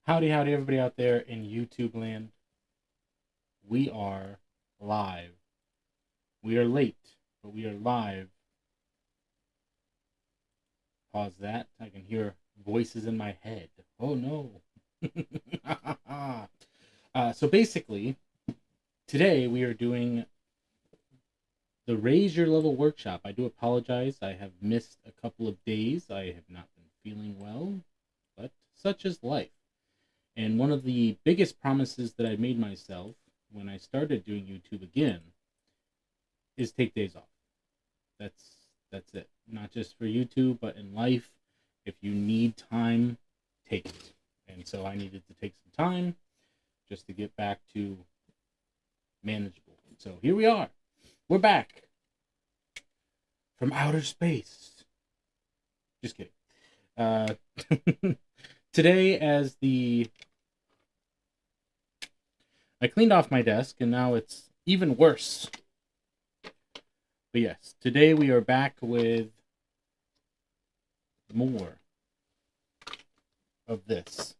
Howdy, howdy, everybody out there in YouTube land. We are live. We are late, but we are live. Pause that. I can hear voices in my head. Oh no. So basically, today we are doing the Raise Your Level workshop. I do apologize. I have missed a couple of days. I have not been feeling well, but such is life. And one of the biggest promises that I made myself when I started doing YouTube again is take days off. That's it. Not just for YouTube, but in life. If you need time, take it. And so I needed to take some time just to get back to manageable. So here we are. We're back from outer space. Just kidding. Today, I cleaned off my desk, and now it's even worse. But yes, today we are back with more of this.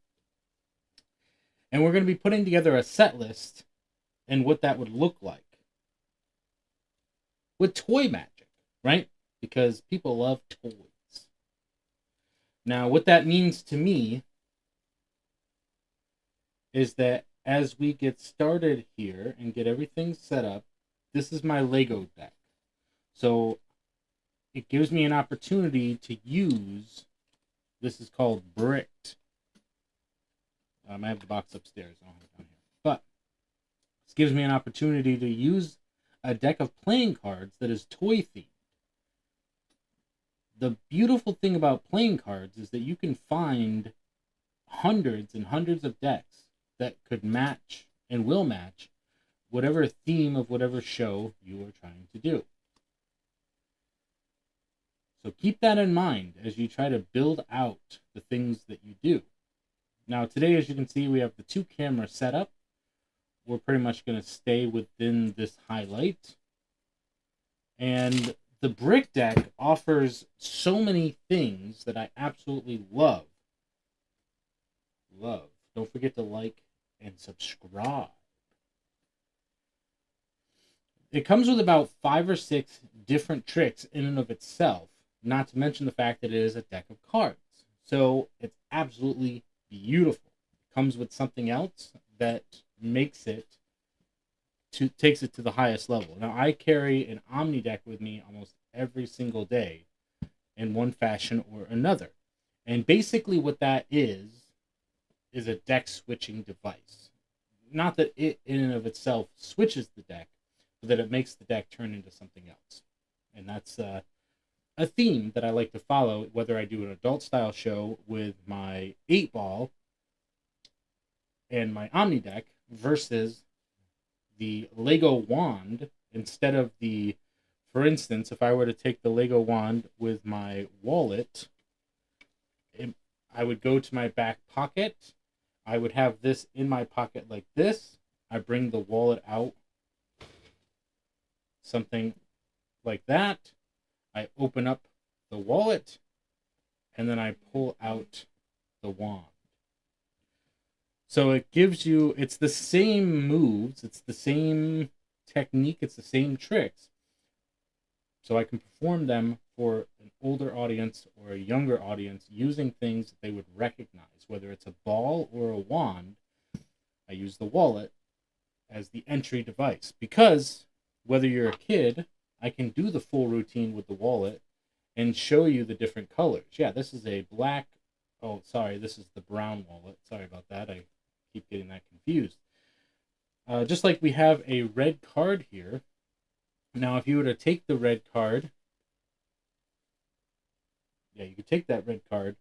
And we're going to be putting together a set list and what that would look like with toy magic, right? Because people love toys. Now, what that means to me is that as we get started here and get everything set up, this is my Lego deck. So it gives me an opportunity to use, this is called Bricked. I have the box upstairs. I don't have it down here. But this gives me an opportunity to use a deck of playing cards that is toy themed. The beautiful thing about playing cards is that you can find hundreds and hundreds of decks that could match and will match whatever theme of whatever show you are trying to do. So keep that in mind as you try to build out the things that you do. Now today, as you can see, we have the 2-camera setup. We're pretty much going to stay within this highlight. And the brick deck offers so many things that I absolutely love. Don't forget to like and subscribe. It comes with about 5 or 6 different tricks in and of itself, not to mention the fact that it is a deck of cards. So it's absolutely beautiful. It comes with something else that takes it to the highest level. Now, I carry an Omni deck with me almost every single day in one fashion or another. And basically what that is a deck switching device. Not that it in and of itself switches the deck, but that it makes the deck turn into something else. And that's a theme that I like to follow, whether I do an adult style show with my 8-ball and my Omni deck versus the Lego wand. Instead of for instance, if I were to take the Lego wand with my wallet, I would go to my back pocket. I would have this in my pocket like this. I bring the wallet out, something like that. I open up the wallet, and then I pull out the wand. So it gives you, it's the same moves, it's the same technique, it's the same tricks. So I can perform them for an older audience or a younger audience using things that they would recognize, whether it's a ball or a wand. I use the wallet as the entry device because whether you're a kid, I can do the full routine with the wallet and show you the different colors. Yeah, this is a black, oh, sorry, this is the brown wallet. Sorry about that. I keep getting that confused. Just like we have a red card here. Now, if you were to take the red card, yeah, you could take that red card,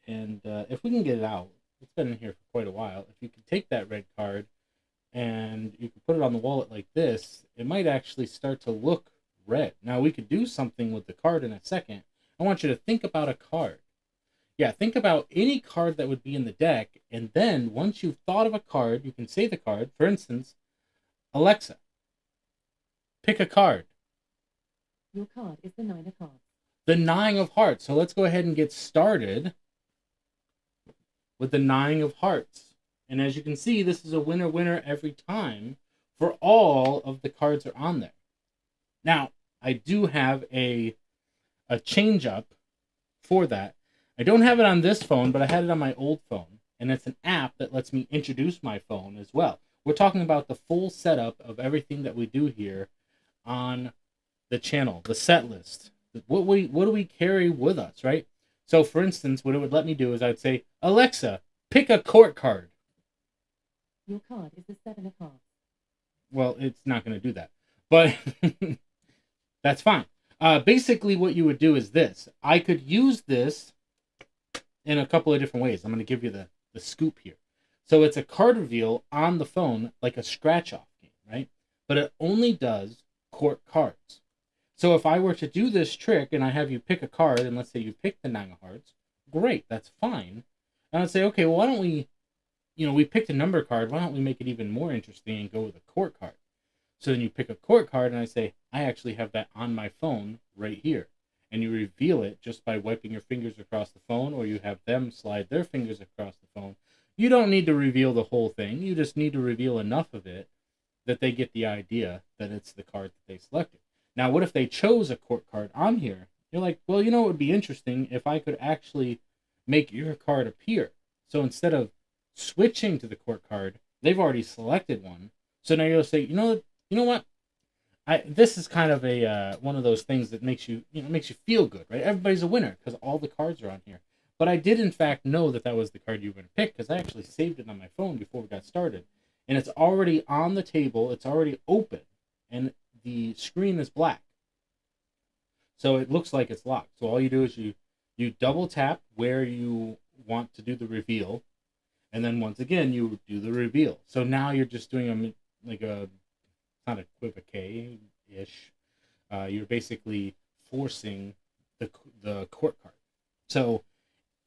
and if we can get it out, it's been in here for quite a while. If you could take that red card and you could put it on the wallet like this, it might actually start to look red. Now, we could do something with the card in a second. I want you to think about a card. Yeah, think about any card that would be in the deck, and then once you've thought of a card, you can say the card. For instance, Alexa, pick a card. Your card is the 9 of hearts. The 9 of hearts. So let's go ahead and get started. with the 9 of hearts. And as you can see, this is a winner winner every time for all of the cards are on there. Now, I do have a change up for that. I don't have it on this phone, but I had it on my old phone. And it's an app that lets me introduce my phone as well. We're talking about the full setup of everything that we do here on the channel, the set list. What do we carry with us, right? So for instance, what it would let me do is I'd say, Alexa, pick a court card. Your card is the 7 of hearts. Well, it's not going to do that, but that's fine. Basically, what you would do is this. I could use this in a couple of different ways. I'm going to give you the scoop here. So it's a card reveal on the phone, like a scratch-off game, right? But it only does court cards. So if I were to do this trick and I have you pick a card, and let's say you pick the 9 of hearts, great, that's fine. And I'd say, okay, well, why don't we, we picked a number card, why don't we make it even more interesting and go with a court card? So then you pick a court card, and I say, I actually have that on my phone right here. And you reveal it just by wiping your fingers across the phone, or you have them slide their fingers across the phone. You don't need to reveal the whole thing. You just need to reveal enough of it that they get the idea that it's the card that they selected. Now, what if they chose a court card on here? You're like, well, it would be interesting if I could actually make your card appear. So instead of switching to the court card, they've already selected one. So now you'll say, you know what? This is kind of a one of those things that makes you feel good, right? Everybody's a winner because all the cards are on here. But I did in fact know that was the card you were going to pick because I actually saved it on my phone before we got started, and it's already on the table. It's already open, and the screen is black, so it looks like it's locked. So all you do is you double tap where you want to do the reveal, and then once again you do the reveal. So now you're just doing like a not equivoque-ish. You're basically forcing the court card. So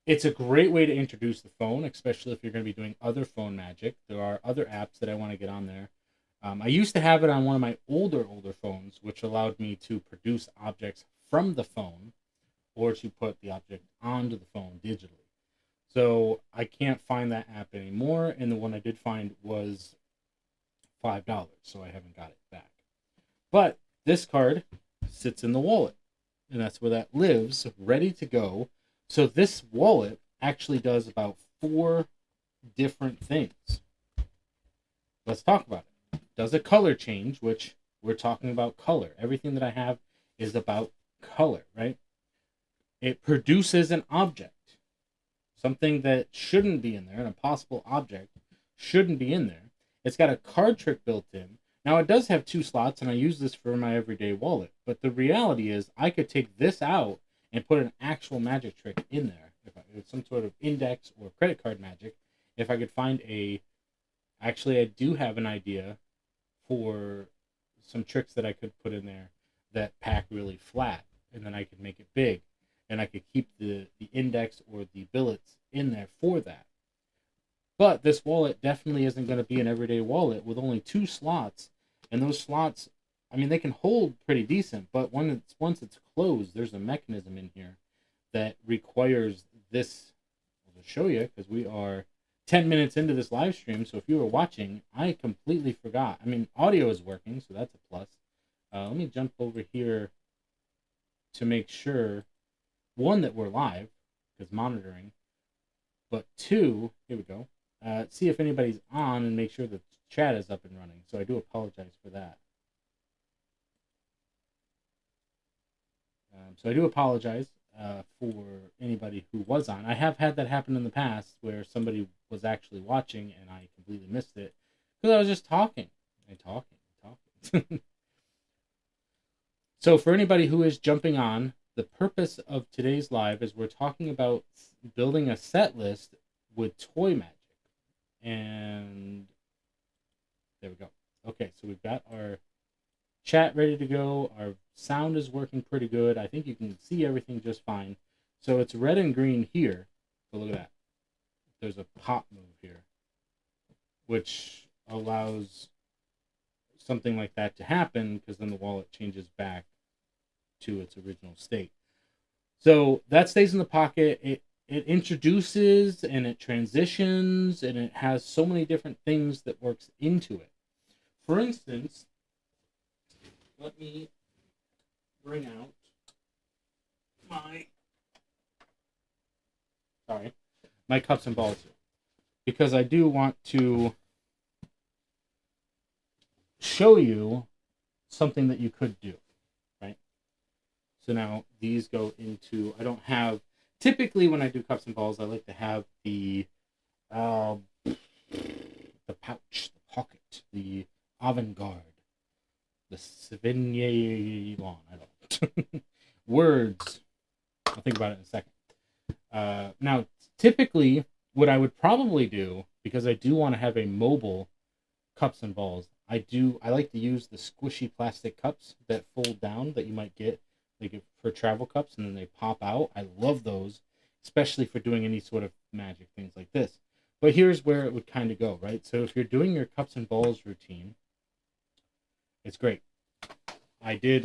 it's a great way to introduce the phone, especially if you're going to be doing other phone magic. There are other apps that I want to get on there. I used to have it on one of my older phones, which allowed me to produce objects from the phone or to put the object onto the phone digitally. So I can't find that app anymore, and the one I did find was $5, so I haven't got it back. But this card sits in the wallet, and that's where that lives, ready to go. So this wallet actually does about 4 different things. Let's talk about it. It does a color change, which we're talking about color. Everything that I have is about color, right? It produces an object, something that shouldn't be in there, an impossible object shouldn't be in there. It's got a card trick built in. Now, it does have 2 slots, and I use this for my everyday wallet. But the reality is I could take this out and put an actual magic trick in there. If it's some sort of index or credit card magic, if I could find actually, I do have an idea for some tricks that I could put in there that pack really flat, and then I could make it big, and I could keep the index or the billets in there for that. But this wallet definitely isn't going to be an everyday wallet with only 2 slots, and those slots, they can hold pretty decent, but once it's closed, there's a mechanism in here that requires this. I'll just show you because we are 10 minutes into this live stream, so if you were watching, I completely forgot. Audio is working, so that's a plus. Let me jump over here to make sure, 1, that we're live, because monitoring, but 2, here we go. See if anybody's on and make sure the chat is up and running. So I do apologize for that. So I do apologize for anybody who was on. I have had that happen in the past where somebody was actually watching and I completely missed it because I was just talking and talking. So for anybody who is jumping on, the purpose of today's live is we're talking about building a set list with toy magic. And there we go. Okay, so we've got our chat ready to go. Our sound is working pretty good. I think you can see everything just fine. So it's red and green here. So look at that. There's a pop move here, which allows something like that to happen because then the wallet changes back to its original state. So that stays in the pocket. it introduces and it transitions and it has so many different things that works into it. For instance, let me bring out my cups and balls here, because I do want to show you something that you could do, right? So now these go into, I don't have, typically when I do cups and balls, I like to have the pouch, the pocket, the avant-garde, the Sevigny lawn, I don't words. I'll think about it in a second. Now, typically, what I would probably do, because I do want to have a mobile cups and balls, I like to use the squishy plastic cups that fold down that you might get like for travel cups, and then they pop out. I love those, especially for doing any sort of magic things like this. But here's where it would kind of go, right? So if you're doing your cups and balls routine, it's great. I did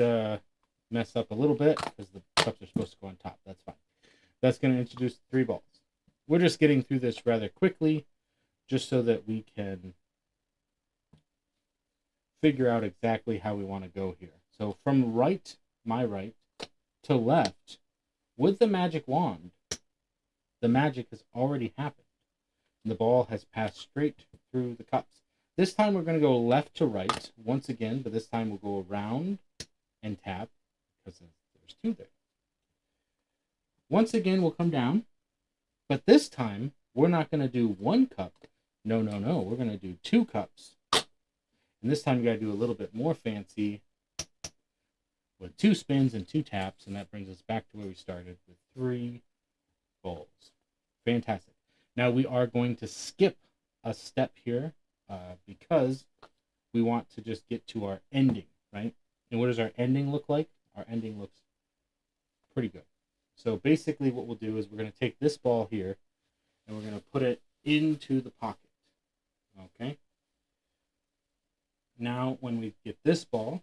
mess up a little bit because the cups are supposed to go on top. That's fine. That's going to introduce 3 balls. We're just getting through this rather quickly, just so that we can figure out exactly how we want to go here. So from my right, to left, with the magic wand, the magic has already happened. And the ball has passed straight through the cups. This time we're going to go left to right once again, but this time we'll go around and tap, because there's 2 there. Once again, we'll come down, but this time we're not going to do 1 cup. No. We're going to do 2 cups. And this time you got to do a little bit more fancy with 2 spins and 2 taps, and that brings us back to where we started with 3 balls. Fantastic. Now we are going to skip a step here because we want to just get to our ending, right? And what does our ending look like? Our ending looks pretty good. So basically what we'll do is we're going to take this ball here and we're going to put it into the pocket. Okay? Now when we get this ball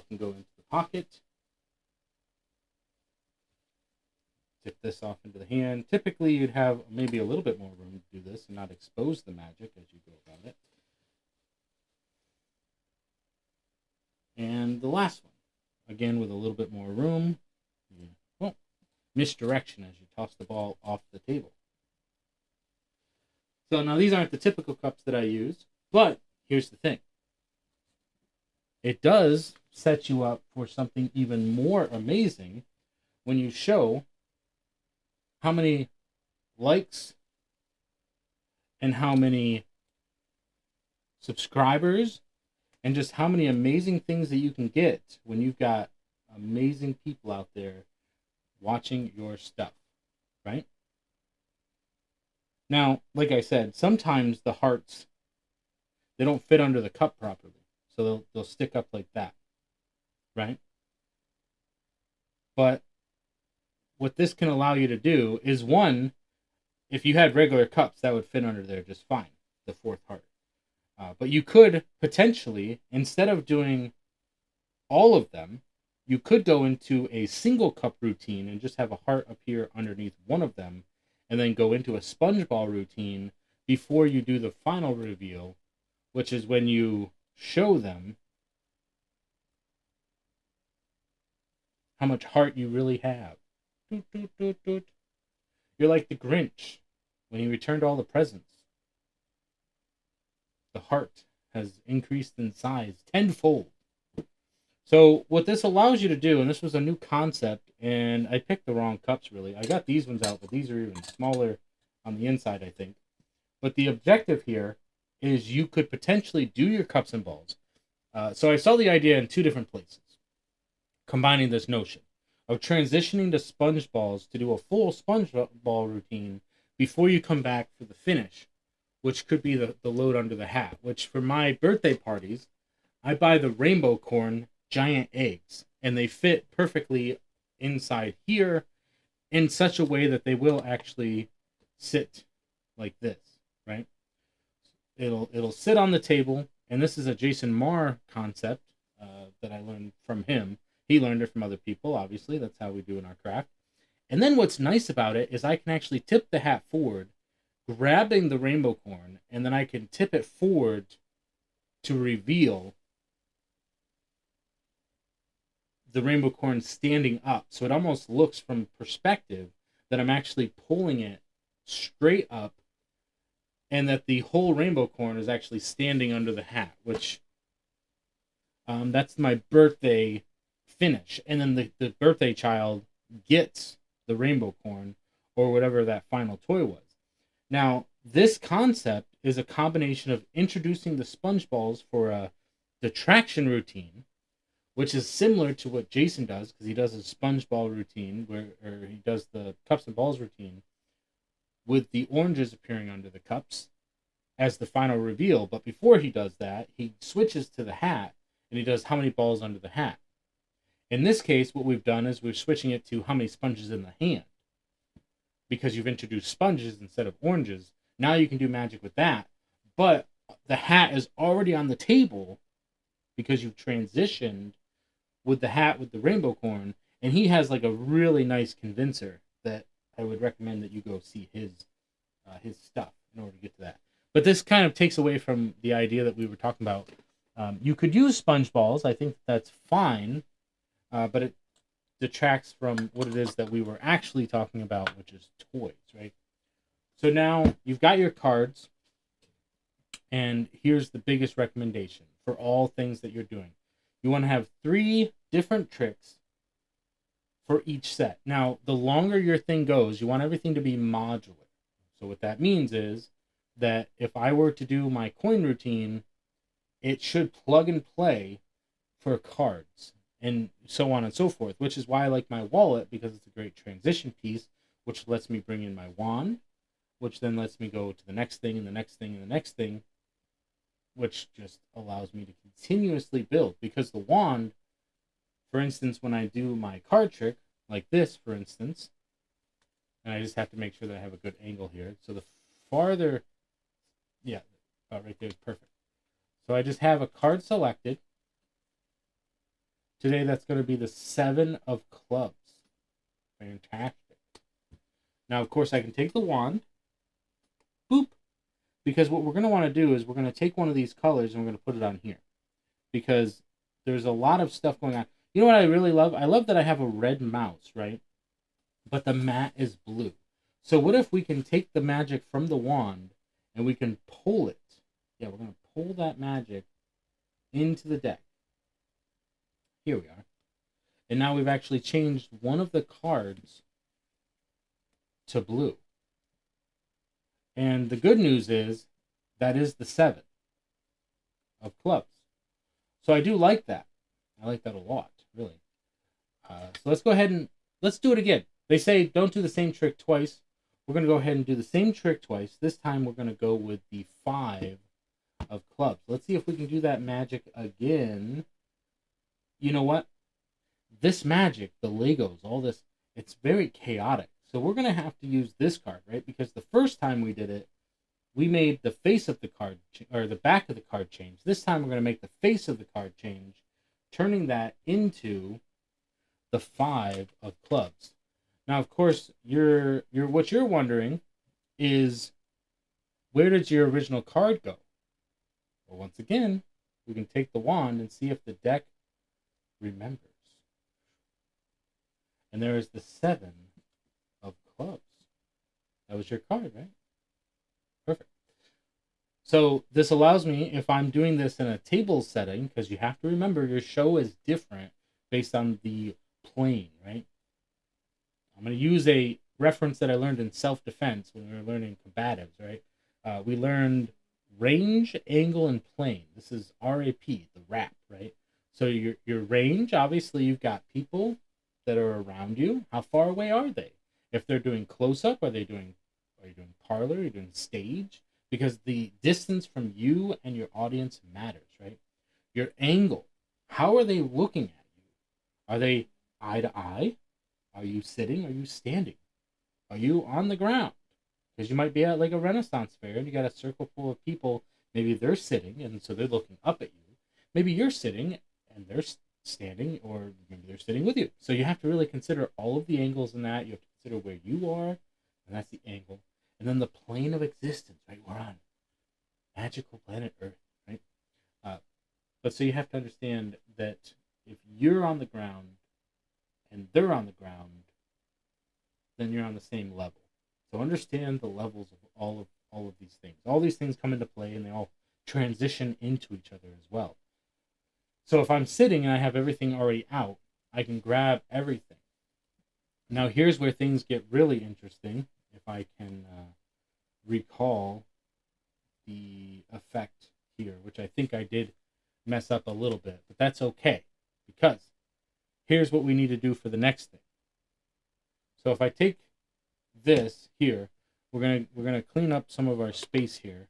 can go into the pocket. Tip this off into the hand. Typically you'd have maybe a little bit more room to do this and not expose the magic as you go about it. And the last one, again with a little bit more room. Well, misdirection as you toss the ball off the table. So now these aren't the typical cups that I use, but here's the thing. It does set you up for something even more amazing when you show how many likes and how many subscribers and just how many amazing things that you can get when you've got amazing people out there watching your stuff, right? Now, like I said, sometimes the hearts, they don't fit under the cup properly. So they'll stick up like that, right? But what this can allow you to do is, one, if you had regular cups, that would fit under there just fine, the 4th heart. But you could potentially, instead of doing all of them, you could go into a single cup routine and just have a heart appear underneath one of them, and then go into a sponge ball routine before you do the final reveal, which is when you show them how much heart you really have. Doot, doot, doot, doot. You're like the Grinch when he returned all the presents. The heart has increased in size tenfold. So what this allows you to do, and this was a new concept, and I picked the wrong cups really. I got these ones out, but these are even smaller on the inside, I think. But the objective here is you could potentially do your cups and balls. So I saw the idea in 2 different places, combining this notion of transitioning to sponge balls to do a full sponge ball routine before you come back for the finish, which could be the load under the hat, which for my birthday parties, I buy the rainbow corn giant eggs, and they fit perfectly inside here in such a way that they will actually sit like this, right? It'll sit on the table, and this is a Jason Marr concept that I learned from him. He learned it from other people, obviously. That's how we do in our craft. And then what's nice about it is I can actually tip the hat forward, grabbing the rainbow corn, and then I can tip it forward to reveal the rainbow corn standing up. So it almost looks from perspective that I'm actually pulling it straight up and that the whole rainbow corn is actually standing under the hat, which that's my birthday finish. And then the birthday child gets the rainbow corn or whatever that final toy was. Now, this concept is a combination of introducing the sponge balls for a detraction routine, which is similar to what Jason does because he does a sponge ball routine or he does the cups and balls routine with the oranges appearing under the cups as the final reveal. But before he does that, he switches to the hat and he does how many balls under the hat. In this case, what we've done is we're switching it to how many sponges in the hand. Because you've introduced sponges instead of oranges, now you can do magic with that. But the hat is already on the table because you've transitioned with the hat with the rainbow corn, and he has like a really nice convincer that I would recommend that you go see his stuff in order to get to that. But this kind of takes away from the idea that we were talking about. You could use sponge balls. I think that's fine, but it detracts from what it is that we were actually talking about, which is toys, right? So now you've got your cards, and here's the biggest recommendation for all things that you're doing. You want to have 3 different tricks for each set. Now, the longer your thing goes, you want everything to be modular. So what that means is that if I were to do my coin routine, it should plug and play for cards and so on and so forth, which is why I like my wallet, because it's a great transition piece, which lets me bring in my wand, which then lets me go to the next thing and the next thing and the next thing, which just allows me to continuously build. Because the wand, for instance, when I do my card trick, like this, for instance, and I just have to make sure that I have a good angle here. So the farther, yeah, about right there is perfect. So I just have a card selected. Today, that's going to be the 7 of clubs. Fantastic. Now, of course, I can take the wand. Boop. Because what we're going to want to do is we're going to take one of these colors and we're going to put it on here. Because there's a lot of stuff going on. You know what I really love? I love that I have a red mouse, right? But the mat is blue. So what if we can take the magic from the wand and we can pull it? Yeah, we're going to pull that magic into the deck. Here we are. And now we've actually changed one of the cards to blue. And the good news is that is the 7 of clubs. So I do like that. I like that a lot, really. So let's go ahead and let's do it again. They say don't do the same trick twice. We're going to go ahead and do the same trick twice. This time we're going to go with the 5 of clubs. Let's see if we can do that magic again. You know what? This magic, the Legos, all this, it's very chaotic. So we're going to have to use this card, right? Because the first time we did it, we made the face of the card, or the back of the card change. This time we're going to make the face of the card change, turning that into the 5 of clubs. Now, of course, what you're wondering is, where did your original card go? Well, once again, we can take the wand and see if the deck remembers. And there is the 7 of clubs. That was your card, right? Perfect. So this allows me, if I'm doing this in a table setting, because you have to remember your show is different based on the plane, right? I'm going to use a reference that I learned in self-defense when we were learning combatives, right? We learned range, angle, and plane. This is RAP, the RAP, right? So your range, obviously, you've got people that are around you. How far away are they? If they're doing close-up, are you doing parlor? Are you doing stage? Because the distance from you and your audience matters, right? Your angle, how are they looking at you? Are they eye to eye? Are you sitting? Are you standing? Are you on the ground? Because you might be at like a Renaissance fair and you got a circle full of people. Maybe they're sitting and so they're looking up at you. Maybe you're sitting and they're standing, or maybe they're sitting with you. So you have to really consider all of the angles in that. You have to consider where you are, and that's the angle. And then the plane of existence, right? We're on magical planet Earth, right? Uh, but so you have to understand that if you're on the ground and they're on the ground, then you're on the same level. So understand the levels of all of these things. All these things come into play, and they all transition into each other as well. So if I'm sitting and I have everything already out, I can grab everything. Now here's where things get really interesting. If I can recall the effect here, which I think I did mess up a little bit, but that's okay, because here's what we need to do for the next thing. So if I take this here, we're gonna clean up some of our space here,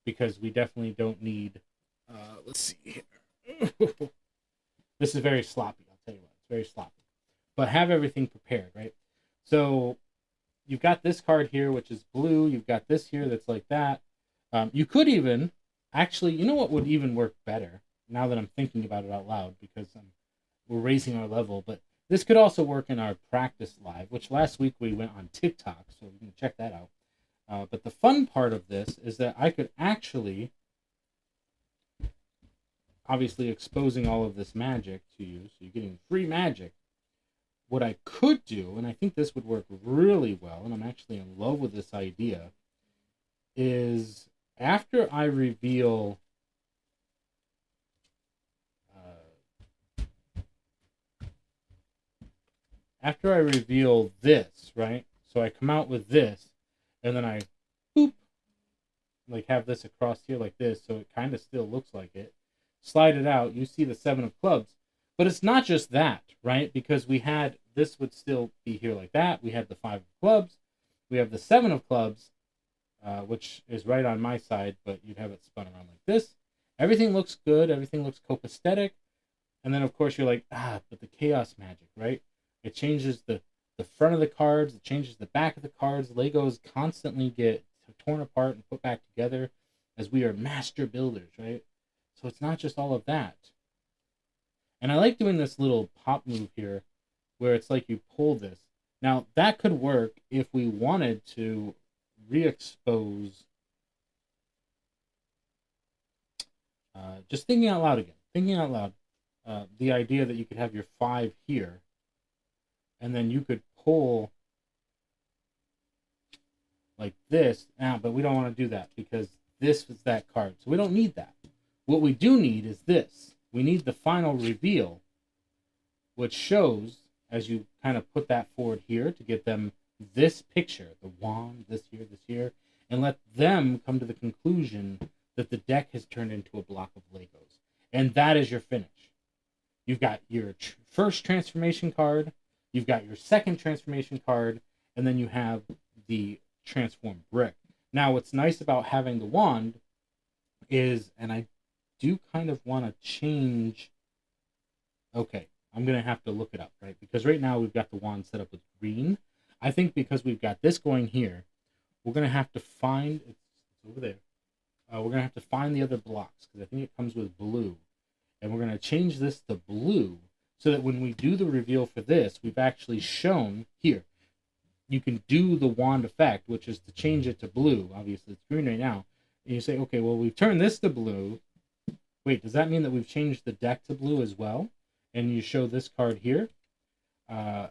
because we definitely don't need. Let's see here. This is very sloppy. I'll tell you what, it's very sloppy. But have everything prepared, right? So you've got this card here, which is blue. You've got this here that's like that. You could even, actually, you know what would even work better, now that I'm thinking about it out loud, because we're raising our level, but this could also work in our practice live, which last week we went on TikTok, so you can check that out. But the fun part of this is that I could actually, obviously exposing all of this magic to you, so you're getting free magic. What I could do, and I think this would work really well, and I'm actually in love with this idea, is after I reveal this, right? So I come out with this, and then I boop, like have this across here like this, so it kind of still looks like it. Slide it out, you see the 7 of clubs. But it's not just that, right? Because we had, this would still be here like that. We had the 5 of clubs. We have the 7 of clubs, which is right on my side, but you'd have it spun around like this. Everything looks good. Everything looks copacetic. And then, of course, you're like, but the chaos magic, right? It changes the front of the cards. It changes the back of the cards. Legos constantly get torn apart and put back together, as we are master builders, right? So it's not just all of that. And I like doing this little pop move here, where it's like you pull this. Now, that could work if we wanted to re-expose. Just thinking out loud again. Thinking out loud. The idea that you could have your 5 here, and then you could pull like this. But we don't want to do that, because this is that card. So we don't need that. What we do need is this. We need the final reveal, which shows, as you kind of put that forward here, to get them this picture, the wand, this here, and let them come to the conclusion that the deck has turned into a block of Legos. And that is your finish. You've got your first transformation card, you've got your second transformation card, and then you have the transformed brick. Now, what's nice about having the wand is, and I do kind of want to change. Okay, I'm going to have to look it up, right? Because right now we've got the wand set up with green. I think because we've got this going here, we're going to have to find, it's over there. We're going to have to find the other blocks, because I think it comes with blue. And we're going to change this to blue, so that when we do the reveal for this, we've actually shown here. You can do the wand effect, which is to change it to blue. Obviously, it's green right now. And you say, okay, well, we've turned this to blue. Wait, does that mean that we've changed the deck to blue as well? And you show this card here.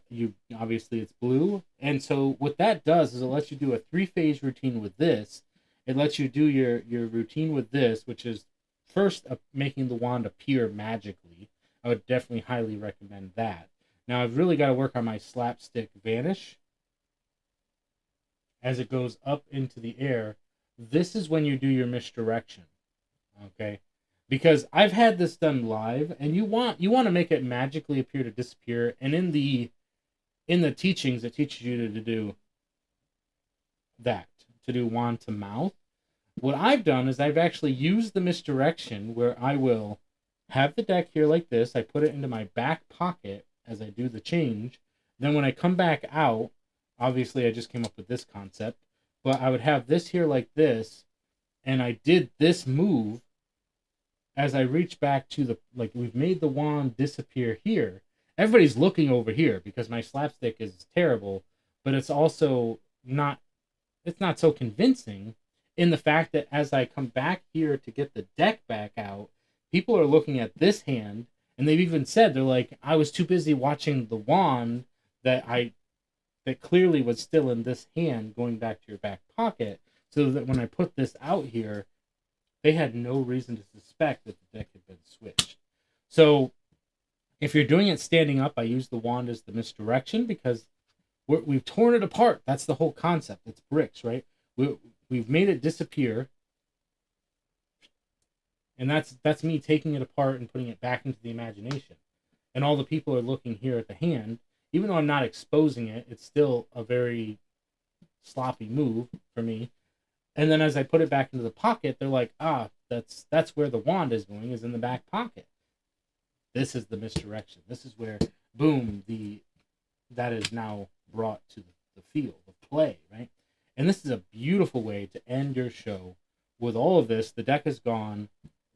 You obviously it's blue. And so what that does is it lets you do a 3-phase routine with this. It lets you do your routine with this, which is first making the wand appear magically. I would definitely highly recommend that. Now, I've really got to work on my slapstick vanish as it goes up into the air. This is when you do your misdirection, okay? Because I've had this done live, and you want to make it magically appear to disappear. And in the teachings, it teaches you to do that, to do wand to mouth. What I've done is I've actually used the misdirection, where I will have the deck here like this. I put it into my back pocket as I do the change. Then when I come back out, obviously I just came up with this concept, but I would have this here like this, and I did this move as I reach back to the, like, we've made the wand disappear here. Everybody's looking over here because my slapstick is terrible, but it's also not, it's not so convincing in the fact that as I come back here to get the deck back out, people are looking at this hand, and they've even said, they're like, I was too busy watching the wand that I that clearly was still in this hand going back to your back pocket, so that when I put this out here, they had no reason to suspect that the deck had been switched. So if you're doing it standing up, I use the wand as the misdirection because we've torn it apart. That's the whole concept. It's bricks, right? We've made it disappear, and that's me taking it apart and putting it back into the imagination. And all the people are looking here at the hand. Even though I'm not exposing it, it's still a very sloppy move for me. And then as I put it back into the pocket, they're like, that's where the wand is going, is in the back pocket. This is the misdirection. This is where, boom, that is now brought to the field of play, right? And this is a beautiful way to end your show with all of this. The deck is gone,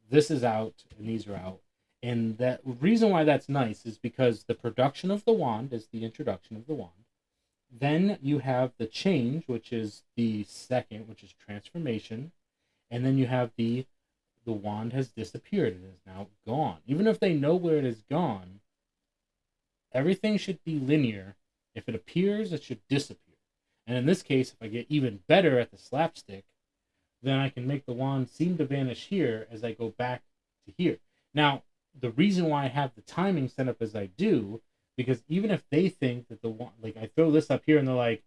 this is out, and these are out. And that reason why that's nice is because the production of the wand is the introduction of the wand. Then you have the change, which is the second, which is transformation. And then you have the wand has disappeared. It is now gone. Even if they know where it is gone, everything should be linear. If it appears, it should disappear. And in this case, if I get even better at the slapstick, then I can make the wand seem to vanish here as I go back to here. Now, the reason why I have the timing set up as I do, because even if they think that the wand, like I throw this up here and they're like,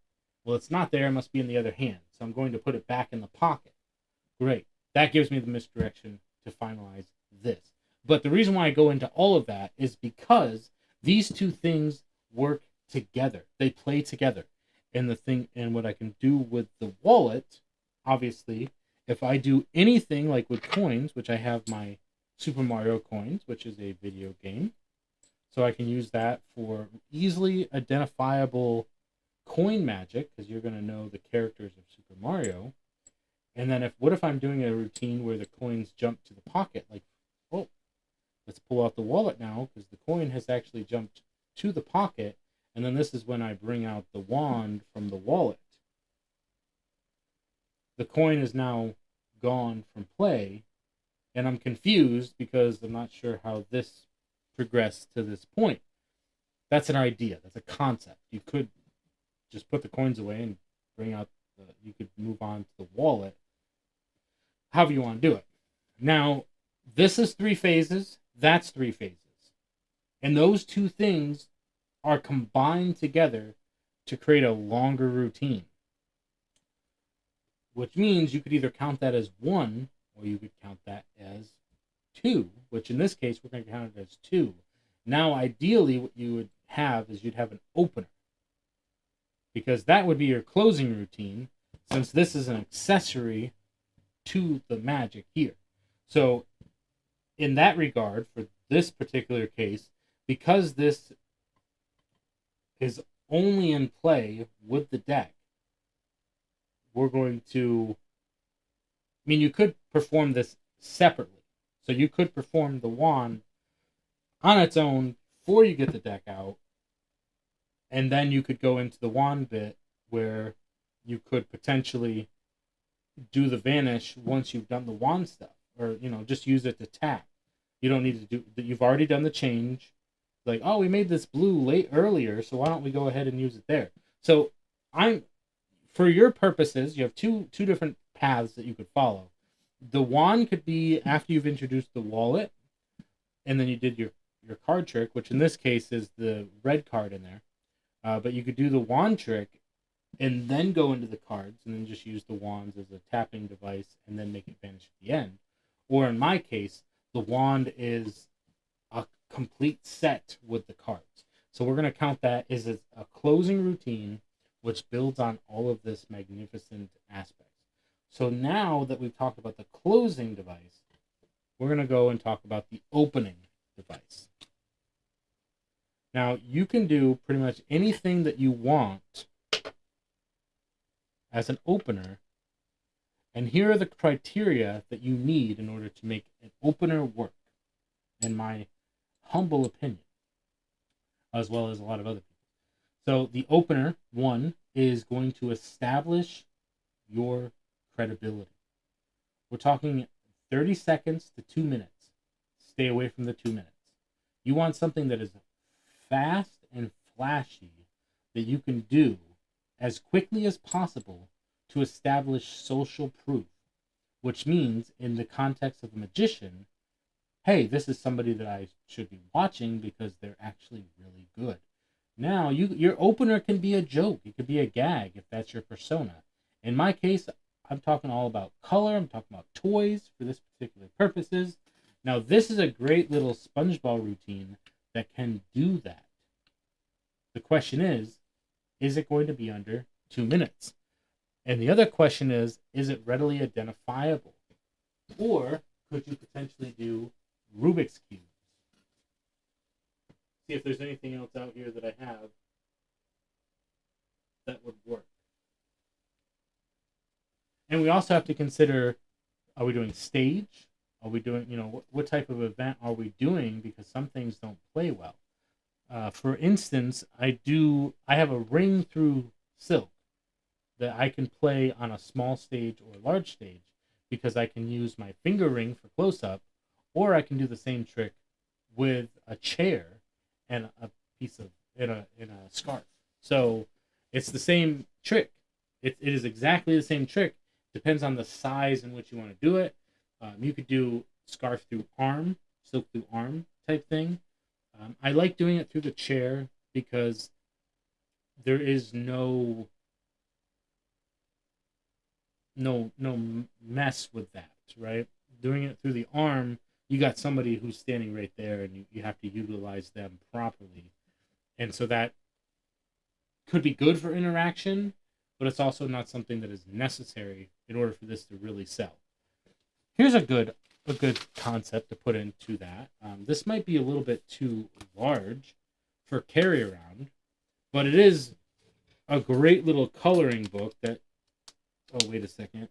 well, it's not there, it must be in the other hand. So I'm going to put it back in the pocket. Great. That gives me the misdirection to finalize this. But the reason why I go into all of that is because these two things work together. They play together. And what I can do with the wallet, obviously, if I do anything like with coins, which I have my Super Mario Coins, which is a video game, so I can use that for easily identifiable coin magic, because you're going to know the characters of Super Mario. And then what if I'm doing a routine where the coins jump to the pocket? Like, oh, let's pull out the wallet now, because the coin has actually jumped to the pocket. And then this is when I bring out the wand from the wallet. The coin is now gone from play, and I'm confused because I'm not sure how this progressed to this point. That's an idea. That's a concept. You could just put the coins away and bring out you could move on to the wallet. However you want to do it. Now, this is 3 phases. That's 3 phases. And those two things are combined together to create a longer routine. Which means you could either count that as 1 or you could count that as 2, which in this case we're going to count it as 2. Now, ideally, what you would have is you'd have an opener, because that would be your closing routine, since this is an accessory to the magic here. So, in that regard, for this particular case, because this is only in play with the deck, we're going to, I mean, you could perform this separately. So you could perform the wand on its own before you get the deck out, and then you could go into the wand bit where you could potentially do the vanish once you've done the wand stuff, or just use it to tap. You don't need to do that. You've already done the change. Like, oh, we made this blue earlier, so why don't we go ahead and use it there? So for your purposes, you have two different paths that you could follow. The wand could be after you've introduced the wallet, and then you did your card trick, which in this case is the red card in there. But you could do the wand trick and then go into the cards and then just use the wands as a tapping device and then make it vanish at the end. Or in my case, the wand is a complete set with the cards. So we're going to count that as a closing routine, which builds on all of this magnificent aspects. So now that we've talked about the closing device, we're going to go and talk about the opening device. Now, you can do pretty much anything that you want as an opener, And here are the criteria that you need in order to make an opener work, in my humble opinion, as well as a lot of other people. So the opener, one, is going to establish your credibility. We're talking 30 seconds to 2 minutes. Stay away from the 2 minutes. You want something that is fast and flashy that you can do as quickly as possible to establish social proof, which means, in the context of a magician, hey, this is somebody that I should be watching because they're actually really good. Now, your opener can be a joke. It could be a gag if that's your persona. In my case, I'm talking all about color. I'm talking about toys for this particular purposes. Now, this is a great little SpongeBob routine that can do that. The question is it going to be under 2 minutes? And the other question is it readily identifiable? Or could you potentially do Rubik's Cubes? See if there's anything else out here that I have that would work. And we also have to consider, are we doing stage? Are we doing, what type of event are we doing? Because some things don't play well. For instance, I have a ring through silk that I can play on a small stage or a large stage because I can use my finger ring for close up, or I can do the same trick with a chair and a piece of in a scarf. So it's the same trick. It is exactly the same trick. Depends on the size in which you want to do it. You could do scarf through arm, silk through arm type thing. I like doing it through the chair because there is no mess with that, right? Doing it through the arm, you got somebody who's standing right there, and you have to utilize them properly. And so that could be good for interaction, but it's also not something that is necessary in order for this to really sell. Here's a good concept to put into that. This might be a little bit too large for carry around, but it is a great little coloring book that. Oh, wait a second.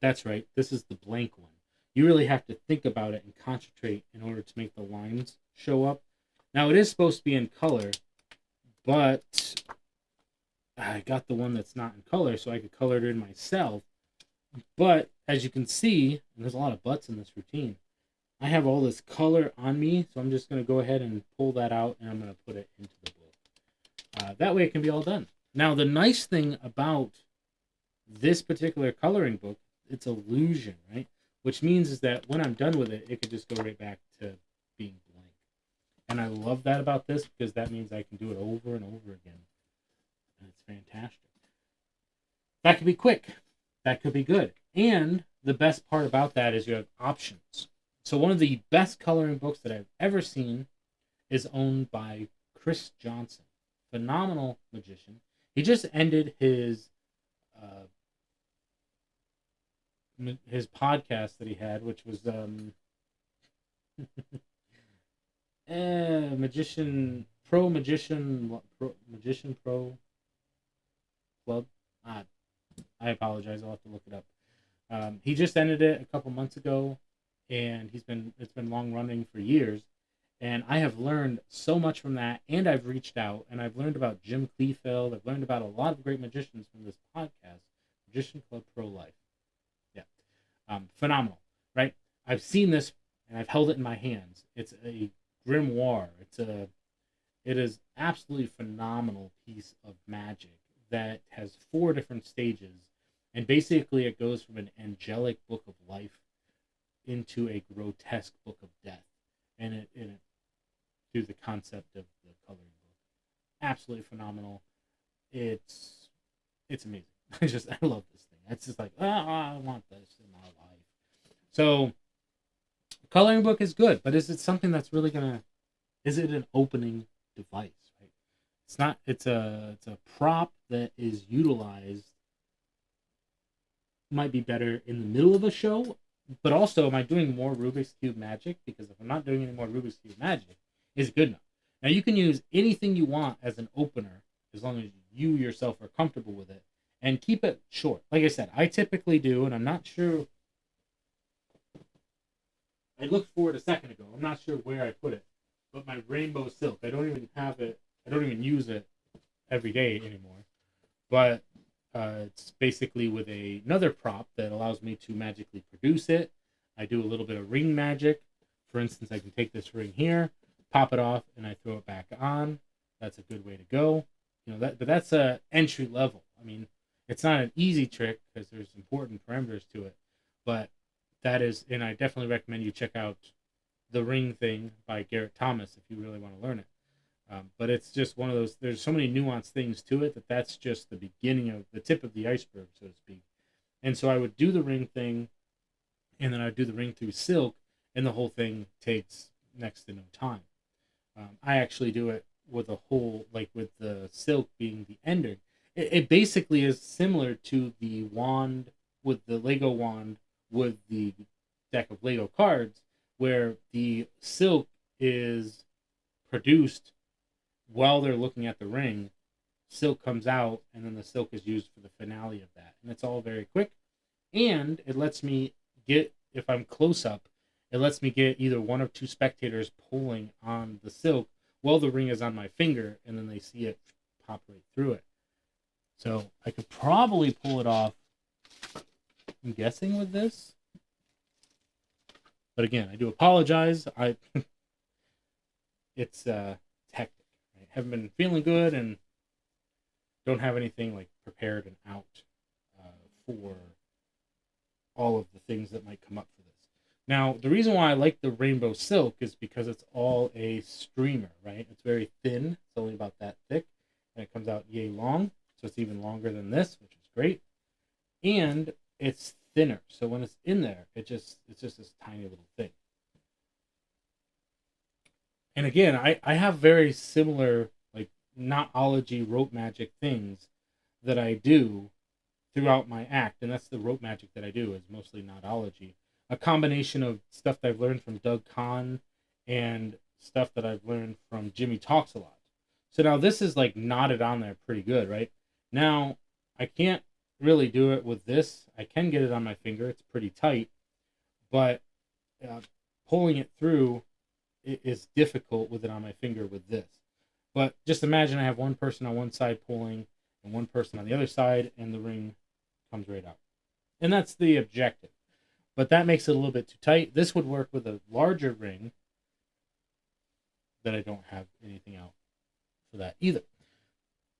That's right. This is the blank one. You really have to think about it and concentrate in order to make the lines show up. Now, it is supposed to be in color, but I got the one that's not in color, so I could color it in myself. But as you can see, and there's a lot of buts in this routine, I have all this color on me, so I'm just going to go ahead and pull that out, and I'm going to put it into the book. That way it can be all done. Now, the nice thing about this particular coloring book, it's illusion, right? Which means is that when I'm done with it, it could just go right back to being blank. And I love that about this because that means I can do it over and over again. And it's fantastic. That could be quick. That could be good. And the best part about that is you have options. So one of the best coloring books that I've ever seen is owned by Chris Johnson. Phenomenal magician. He just ended his podcast that he had, which was Magician Pro Club. I apologize. I'll have to look it up. He just ended it a couple months ago, and it's been long running for years. And I have learned so much from that, and I've reached out, and I've learned about Jim Kleefeld. I've learned about a lot of great magicians from this podcast, Magician Club Pro Life. Yeah. Phenomenal, right? I've seen this, and I've held it in my hands. It's a grimoire. It is absolutely phenomenal piece of magic that has 4 different stages, and basically it goes from an angelic book of life into a grotesque book of death. And it through the concept of the coloring book. Absolutely phenomenal. It's amazing. I love this thing. It's just like, I want this in my life. So coloring book is good, but is it something that's really is it an opening device, right? It's not. It's a prop that is utilized. Might be better in the middle of a show. But also, am I doing more Rubik's Cube magic? Because if I'm not doing any more Rubik's Cube magic, is it good enough? Now, you can use anything you want as an opener as long as you you yourself are comfortable with it, and keep it short. Like I said, I typically do, and I'm not sure. I looked for it a second ago. I'm not sure where I put it, but my rainbow silk. I don't even have it. I don't even use it every day anymore. But it's basically with another prop that allows me to magically produce it. I do a little bit of ring magic. For instance, I can take this ring here, pop it off, and I throw it back on. That's a good way to go. But that's a entry level. I mean, it's not an easy trick because there's important parameters to it, but that is, and I definitely recommend you check out the ring thing by Garrett Thomas if you really want to learn it. But it's just one of those. There's so many nuanced things to it that's just the beginning of the tip of the iceberg, so to speak. And so I would do the ring thing, and then I'd do the ring through silk, and the whole thing takes next to no time. I actually do it with a whole, like with the silk being the ender. It basically is similar to the wand with the Lego wand with the deck of Lego cards, where the silk is produced while they're looking at the ring. Silk comes out, and then the silk is used for the finale of that. And it's all very quick. And it lets me get, if I'm close up, it lets me get either one or two spectators pulling on the silk while the ring is on my finger, and then they see it pop right through it. So I could probably pull it off, I'm guessing, with this. But again, I do apologize. It's hectic. I haven't been feeling good and don't have anything like prepared and out for all of the things that might come up for this. Now, the reason why I like the rainbow silk is because it's all a streamer, right? It's very thin. It's only about that thick, and it comes out yay long. So it's even longer than this, which is great. And it's thinner. So when it's in there, it's just this tiny little thing. And again, I have very similar, like, knotology rope magic things that I do throughout my act. And that's the rope magic that I do, is mostly knotology. A combination of stuff that I've learned from Doug Kahn and stuff that I've learned from Jimmy Talks a Lot. So now this is like knotted on there pretty good, right? Now, I can't really do it with this. I can get it on my finger. It's pretty tight. But pulling it through is difficult with it on my finger with this. But just imagine I have one person on one side pulling and one person on the other side, and the ring comes right out. And that's the objective. But that makes it a little bit too tight. This would work with a larger ring that I don't have anything out for that either.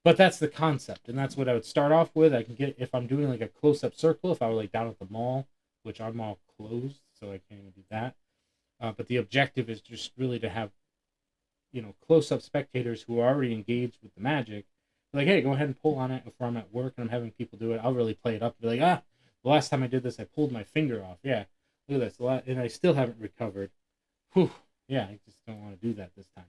But that's the concept, and that's what I would start off with. I can get, if I'm doing like a close-up circle, if I were like down at the mall, which our mall closed, so I can't even do that. But the objective is just really to have, close-up spectators who are already engaged with the magic. Like, hey, go ahead and pull on it. If I'm at work and I'm having people do it, I'll really play it up and be like, the last time I did this, I pulled my finger off. Yeah, look at this. And I still haven't recovered. Whew. Yeah, I just don't want to do that this time.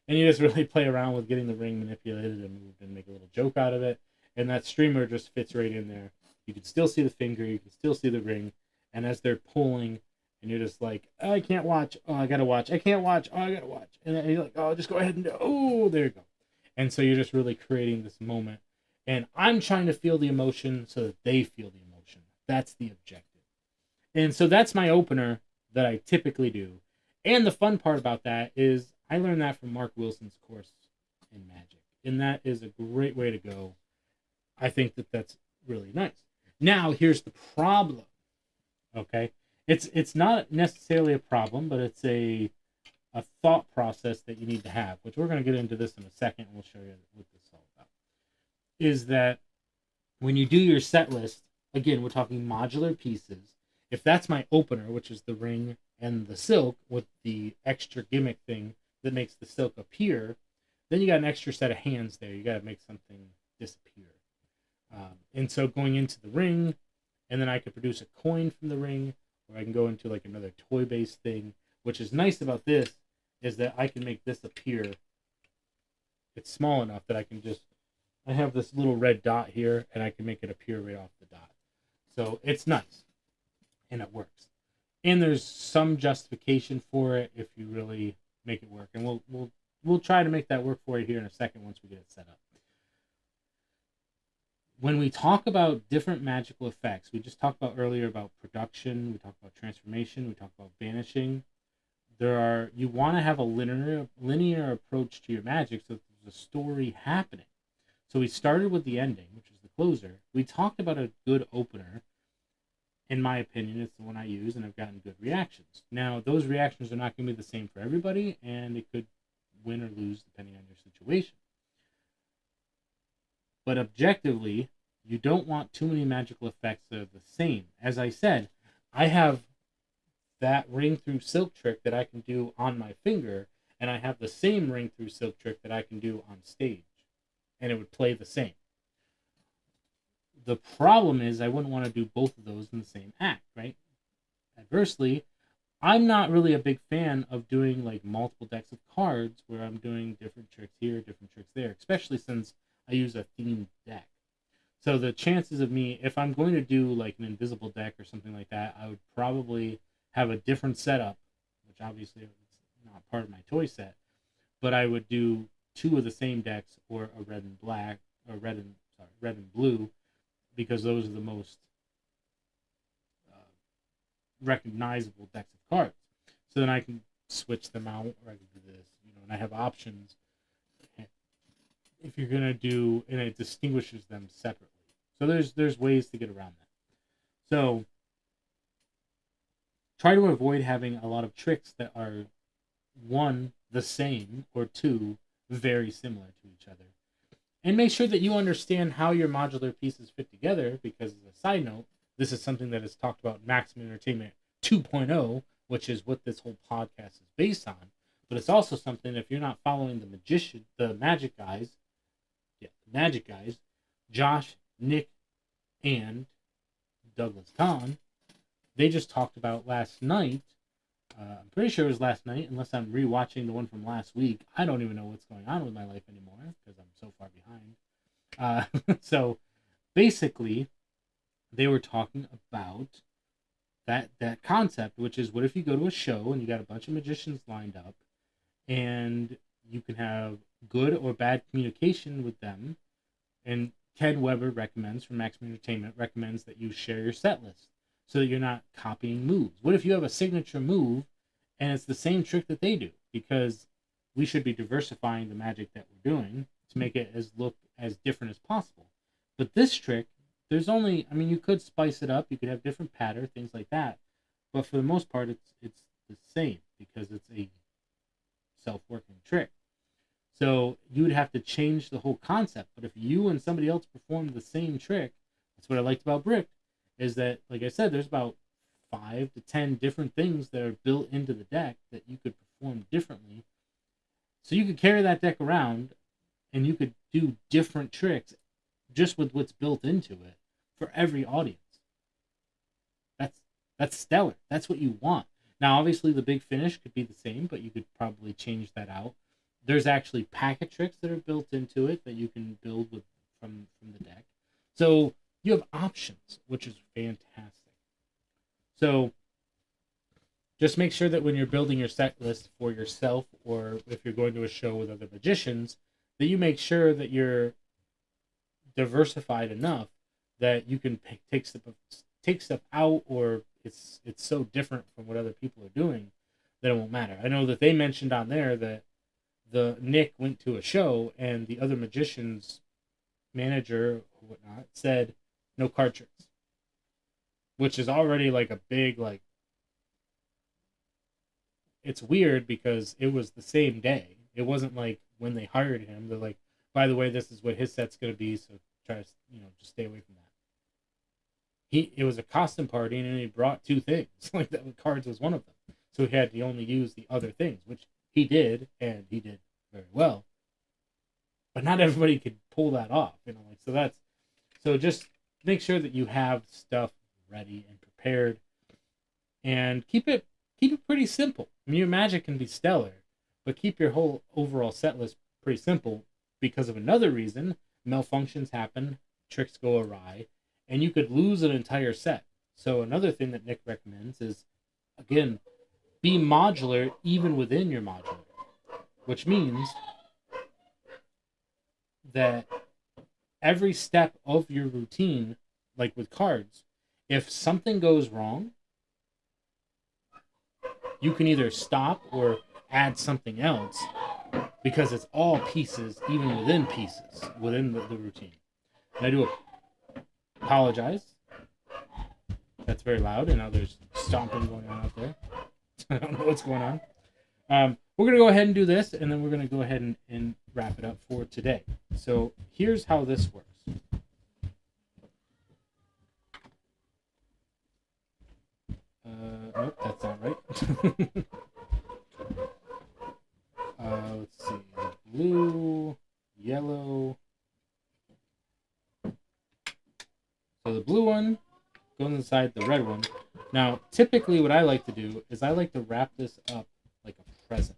And you just really play around with getting the ring manipulated and moved and make a little joke out of it. And that streamer just fits right in there. You can still see the finger. You can still see the ring. And as they're pulling, and you're just like, I can't watch. Oh, I got to watch. I can't watch. Oh, I got to watch. And then you're like, oh, just go ahead and do. Oh, there you go. And so you're just really creating this moment. And I'm trying to feel the emotion so that they feel the emotion. That's the objective. And so that's my opener that I typically do. And the fun part about that is I learned that from Mark Wilson's course in magic. And that is a great way to go. I think that that's really nice. Now, here's the problem. Okay? It's not necessarily a problem, but it's a thought process that you need to have, which we're going to get into this in a second, and we'll show you what this is all about. Is that when you do your set list, again, we're talking modular pieces. If that's my opener, which is the ring and the silk with the extra gimmick thing that makes the silk appear, then you got an extra set of hands there. You got to make something disappear. And so going into the ring, and then I could produce a coin from the ring, or I can go into like another toy-based thing. Which is nice about this is that I can make this appear. It's small enough that I have this little red dot here, and I can make it appear right off the dot. So it's nice, and it works. And there's some justification for it if you really make it work. And we'll try to make that work for you here in a second once we get it set up. when we talk about different magical effects, we just talked about earlier about production, we talked about transformation, we talked about banishing. You want to have a linear approach to your magic so that there's a story happening. So we started with the ending, which is the closer. We talked about a good opener. In my opinion, it's the one I use, and I've gotten good reactions. Now, those reactions are not going to be the same for everybody, and it could win or lose depending on your situation. But objectively, you don't want too many magical effects that are the same. As I said, I have that ring through silk trick that I can do on my finger, and I have the same ring through silk trick that I can do on stage, and it would play the same. The problem is I wouldn't want to do both of those in the same act, right? Adversely, I'm not really a big fan of doing like multiple decks of cards where I'm doing different tricks here, different tricks there, especially since I use a themed deck. So the chances of me, if I'm going to do like an invisible deck or something like that, I would probably have a different setup, which obviously is not part of my toy set, but I would do two of the same decks or a red and black or red and blue, because those are the most recognizable decks of cards. So then I can switch them out, or I can do this, and I have options if you're gonna do, and it distinguishes them separately. So there's ways to get around that. So try to avoid having a lot of tricks that are, one, the same, or two, very similar to each other. And make sure that you understand how your modular pieces fit together, because as a side note, this is something that is talked about in Maximum Entertainment 2.0, which is what this whole podcast is based on. But it's also something, if you're not following the magic guys, Josh, Nick, and Douglas Kahn, they just talked about last night. I'm pretty sure it was last night, unless I'm rewatching the one from last week. I don't even know what's going on with my life anymore because I'm so far behind. So basically, they were talking about that concept, which is, what if you go to a show and you got a bunch of magicians lined up, and you can have good or bad communication with them. And Ted Weber recommends, from Maximum Entertainment, recommends that you share your set list so that you're not copying moves. What if you have a signature move and it's the same trick that they do? Because we should be diversifying the magic that we're doing to make it look as different as possible. But this trick, you could spice it up, you could have different pattern, things like that. But for the most part, it's the same because it's a self-working trick. So you would have to change the whole concept. But if you and somebody else perform the same trick, that's what I liked about Brick, is that, like I said, there's about 5 to 10 different things that are built into the deck that you could perform differently. So you could carry that deck around and you could do different tricks just with what's built into it for every audience. That's stellar. That's what you want. Now, obviously, the big finish could be the same, but you could probably change that out. There's actually packet tricks that are built into it that you can build with from the deck. So you have options, which is fantastic. So just make sure that when you're building your set list for yourself, or if you're going to a show with other magicians, that you make sure that you're diversified enough that you can take stuff out, or it's so different from what other people are doing that it won't matter. I know that they mentioned on there that the Nick went to a show and the other magician's manager or whatnot said no card tricks, which is already like a big, like, it's weird because it was the same day. It wasn't like when they hired him, they're like, by the way, this is what his set's going to be, so try to, just stay away from that. It was a costume party, and he brought 2 things. Like, that cards was one of them. So he had to only use the other things, which he did, and he did very well. But not everybody could pull that off, so just make sure that you have stuff ready and prepared, and keep it pretty simple. I mean, your magic can be stellar, but keep your whole overall set list pretty simple, because of another reason: malfunctions happen, tricks go awry, and you could lose an entire set. So another thing that Nick recommends is, again, be modular even within your modular, which means that every step of your routine, like with cards, if something goes wrong, you can either stop or add something else because it's all pieces, even within pieces, within the routine. And I do apologize. That's very loud, and now there's stomping going on out there. I don't know what's going on. We're going to go ahead and do this, and then we're going to go ahead and wrap it up for today. So here's how this works. Nope, that's not right. Let's see. Blue, yellow. So the blue one goes inside the red one. Now, typically what I like to do is I like to wrap this up like a present.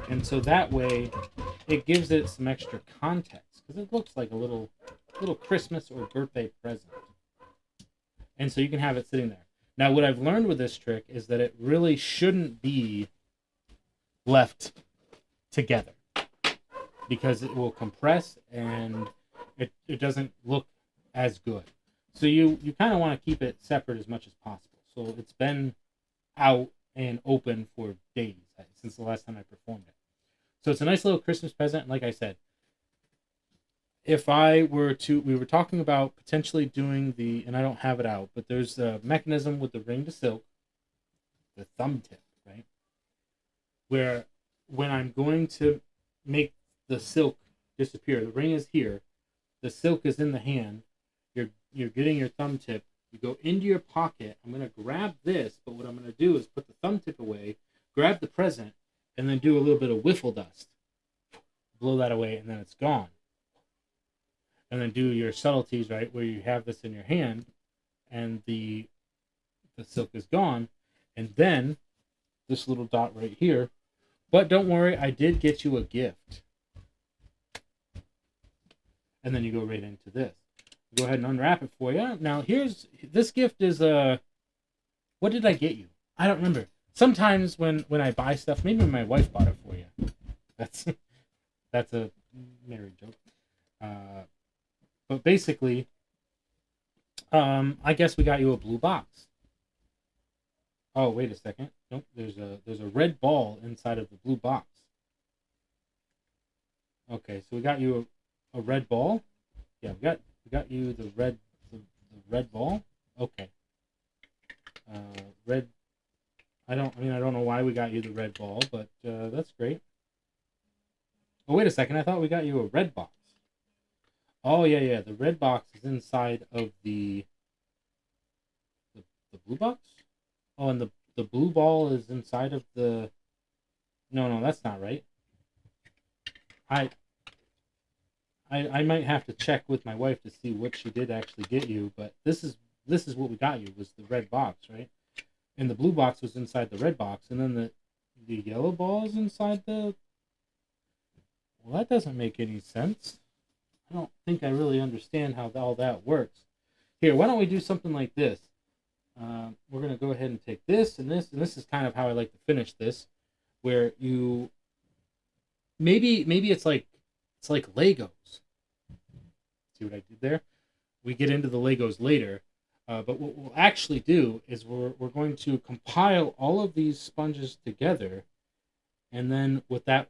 And so that way it gives it some extra context because it looks like a little Christmas or birthday present. And so you can have it sitting there. Now, what I've learned with this trick is that it really shouldn't be left together because it will compress and it doesn't look as good. So you kind of want to keep it separate as much as possible. So it's been out and open for days since the last time I performed it. So it's a nice little Christmas present. And like I said, if I were to, we were talking about potentially doing the, and I don't have it out, but there's a mechanism with the ring to silk, the thumb tip, right? Where when I'm going to make the silk disappear, the ring is here, the silk is in the hand, you're getting your thumb tip, you go into your pocket, I'm going to grab this, but what I'm going to do is put the thumb tip away, grab the present, and then do a little bit of wiffle dust. Blow that away, and then it's gone. And then do your subtleties, right, where you have this in your hand, and the silk is gone, and then this little dot right here. But don't worry, I did get you a gift. And then you go right into this. Go ahead and unwrap it for you. Now, this gift is what did I get you? I don't remember. Sometimes when I buy stuff, maybe my wife bought it for you. That's a married joke. But basically, I guess we got you a blue box. Oh, wait a second. Nope, there's a red ball inside of the blue box. Okay, so we got you a red ball. Yeah, we got you the red ball. Okay. Red. I don't know why we got you the red ball, but that's great. Oh, wait a second. I thought we got you a red box. Oh, yeah. The red box is inside of the blue box? Oh, and the blue ball is inside of the... No, that's not right. I might have to check with my wife to see what she did actually get you, but this is what we got you, was the red box, right? And the blue box was inside the red box, and then the yellow ball is inside the... Well, that doesn't make any sense. I don't think I really understand how all that works. Here, why don't we do something like this? We're going to go ahead and take this, and this is kind of how I like to finish this, where you... Maybe it's like Legos. See what I did there? We get into the Legos later, but what we'll actually do is we're going to compile all of these sponges together, and then with that,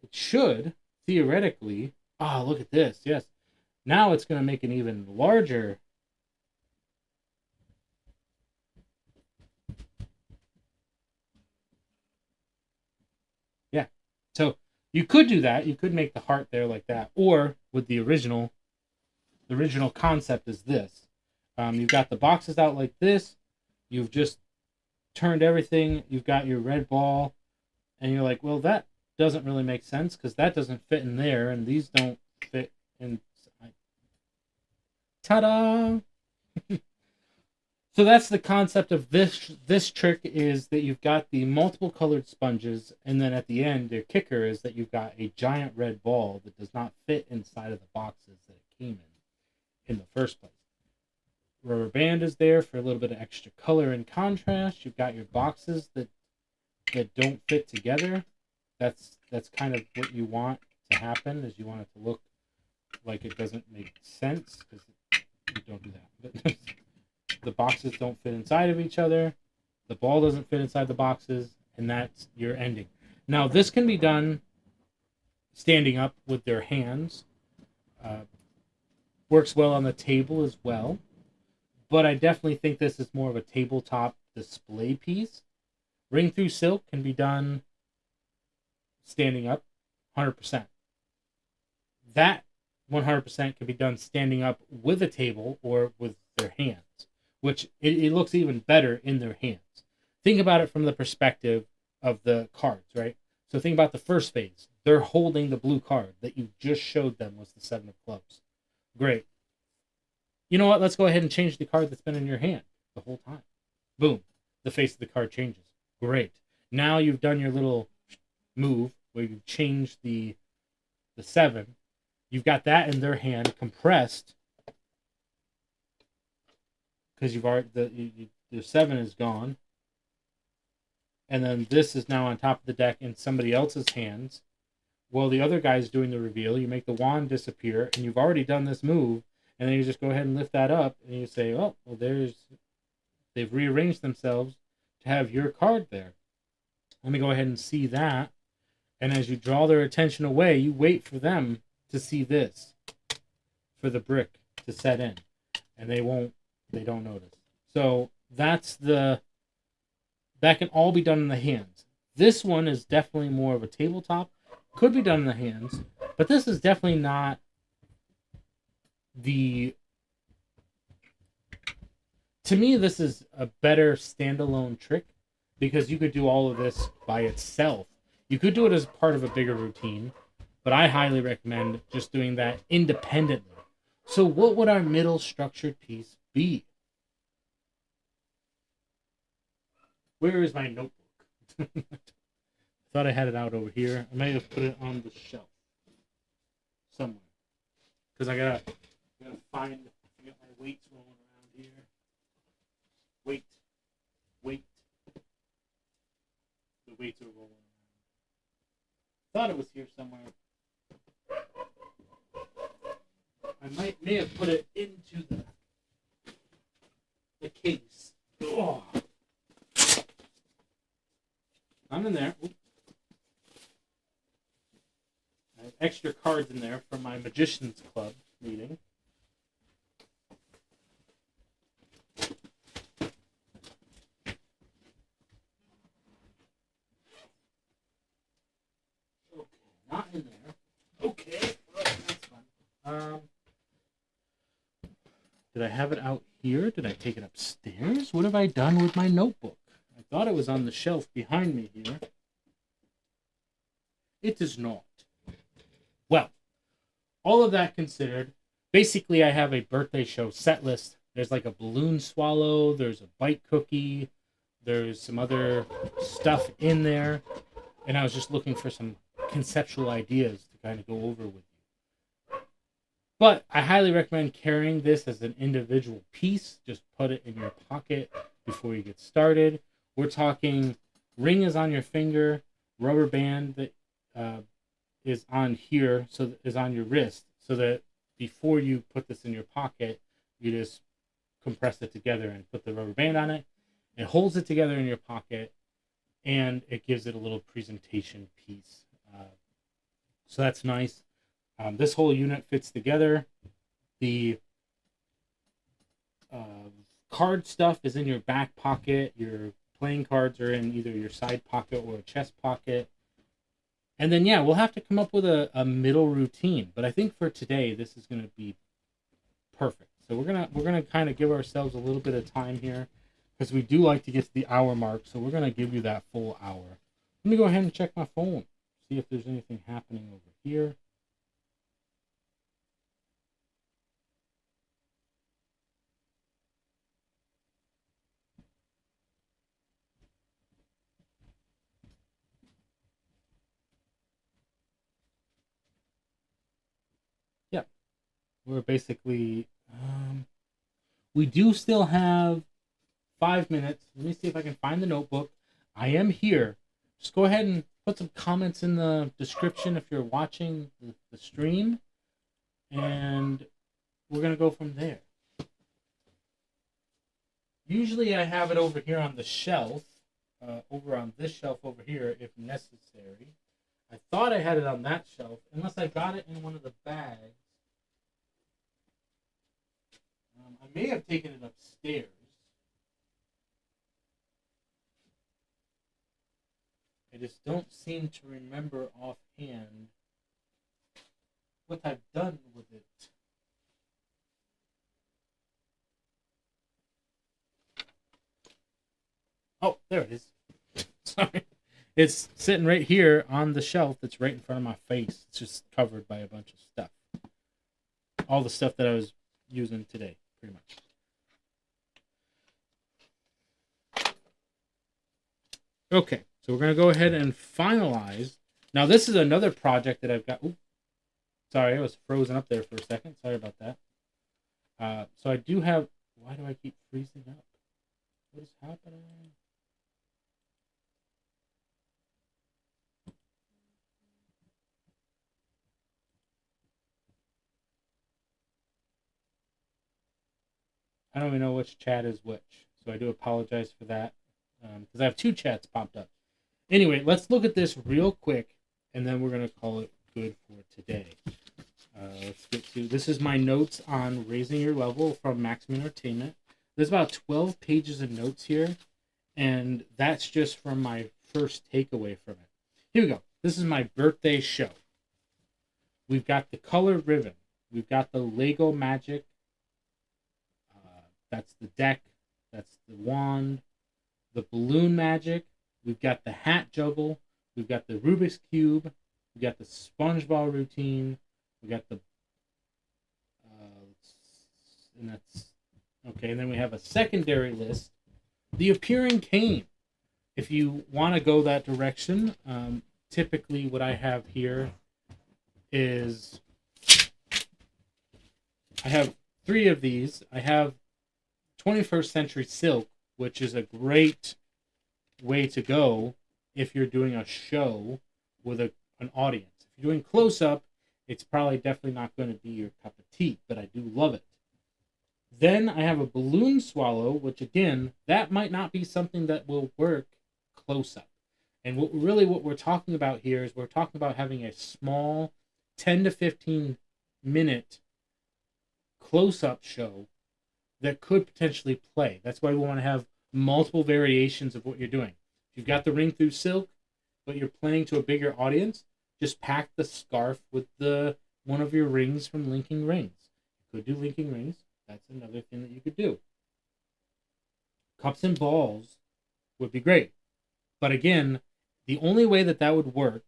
it should theoretically... Oh, look at this! Yes, now it's going to make an even larger. Yeah, so you could do that. You could make the heart there like that, or with the original concept is this. You've got the boxes out like this. You've just turned everything. You've got your red ball, and you're like, well, that doesn't really make sense because that doesn't fit in there, and these don't fit in. Ta-da! So that's the concept of this trick, is that you've got the multiple colored sponges, and then at the end, their kicker is that you've got a giant red ball that does not fit inside of the boxes that it came in the first place. Rubber band is there for a little bit of extra color and contrast. You've got your boxes that don't fit together. That's kind of what you want to happen, is you want it to look like it doesn't make sense because you don't do that. But the boxes don't fit inside of each other. The ball doesn't fit inside the boxes, and that's your ending. Now, this can be done standing up with their hands. Works well on the table as well. But I definitely think this is more of a tabletop display piece. Ring Through Silk can be done standing up 100%. That 100% can be done standing up with a table or with their hands, which it looks even better in their hands. Think about it from the perspective of the cards, right? So think about the first phase. They're holding the blue card that you just showed them was the 7 of clubs. Great. You know what? Let's go ahead and change the card that's been in your hand the whole time. Boom. The face of the card changes. Great. Now you've done your little move where you've changed the 7. You've got that in their hand compressed because you've already the 7 is gone. And then this is now on top of the deck in somebody else's hands. While the other guy's doing the reveal, you make the wand disappear, and you've already done this move, and then you just go ahead and lift that up, and you say, oh, well, they've rearranged themselves to have your card there. Let me go ahead and see that. And as you draw their attention away, you wait for them to see this, for the brick to set in, and they don't notice. So that can all be done in the hands. This one is definitely more of a tabletop. Could be done in the hands, but this is definitely not to me, this is a better standalone trick because you could do all of this by itself. You could do it as part of a bigger routine, but I highly recommend just doing that independently. So what would our middle structured piece be? Where is my notebook? Thought I had it out over here. I may have put it on the shelf somewhere because I gotta find. I got my weights rolling around here. Weight. The weights are rolling around. Thought it was here somewhere. I may have put it into the case. Oh. I'm in there. Oops. I have extra cards in there from my Magician's Club meeting. Okay, not in there. Okay, well, that's fun. Did I have it out here? Did I take it upstairs? What have I done with my notebook? I thought it was on the shelf behind me here. It is not. Well, all of that considered, basically I have a birthday show set list. There's like a balloon swallow, there's a bite cookie, there's some other stuff in there, and I was just looking for some conceptual ideas to kind of go over with you. But I highly recommend carrying this as an individual piece. Just put it in your pocket before you get started. We're talking ring is on your finger, rubber band that is on here, so is on your wrist, so that before you put this in your pocket, you just compress it together and put the rubber band on it. It holds it together in your pocket, and it gives it a little presentation piece. So that's nice. This whole unit fits together. The card stuff is in your back pocket. Your playing cards are in either your side pocket or a chest pocket. And then, yeah, we'll have to come up with a middle routine. But I think for today, this is going to be perfect. So we're gonna kind of give ourselves a little bit of time here because we do like to get to the hour mark. So we're going to give you that full hour. Let me go ahead and check my phone, see if there's anything happening over here. Yeah, we're basically, we do still have 5 minutes. Let me see if I can find the notebook. I am here. Just go ahead and put some comments in the description if you're watching the stream. and we're going to go from there. Usually I have it over here on the shelf, over on this shelf over here if necessary. I thought I had it on that shelf, unless I got it in one of the bags. I may have taken it upstairs. I just don't seem to remember offhand what I've done with it. Oh, there it is. Sorry. It's sitting right here on the shelf that's right in front of my face. It's just covered by a bunch of stuff. All the stuff that I was using today, pretty much. Okay, so we're going to go ahead and finalize. Now, this is another project that I've got. Ooh, sorry, I was frozen up there for a second. Sorry about that. So I do have... Why do I keep freezing up? What is happening? I don't even know which chat is which, so I do apologize for that, because I have two chats popped up. Anyway, let's look at this real quick, and then we're going to call it good for today. Let's get to... This is my notes on raising your level from Maximum Entertainment. There's about 12 pages of notes here, and that's just from my first takeaway from it. Here we go. This is my birthday show. We've got the color ribbon. We've got the Lego Magic. That's the deck. That's the wand. The balloon magic. We've got the hat juggle. We've got the Rubik's Cube. We've got the SpongeBob routine. We got the... and that's... Okay, and then we have a secondary list. The appearing cane. If you want to go that direction, typically what I have here is... I have 3 of these. I have 21st Century Silk, which is a great way to go if you're doing a show with an audience. If you're doing close-up, it's probably definitely not going to be your cup of tea, but I do love it. Then I have a balloon swallow, which again, that might not be something that will work close-up. And what we're talking about here is we're talking about having a small 10 to 15 minute close-up show that could potentially play. That's why we want to have multiple variations of what you're doing. If you've got the ring through silk, but you're playing to a bigger audience, just pack the scarf with one of your rings from Linking Rings. You could do Linking Rings. That's another thing that you could do. Cups and balls would be great. But again, the only way that would work...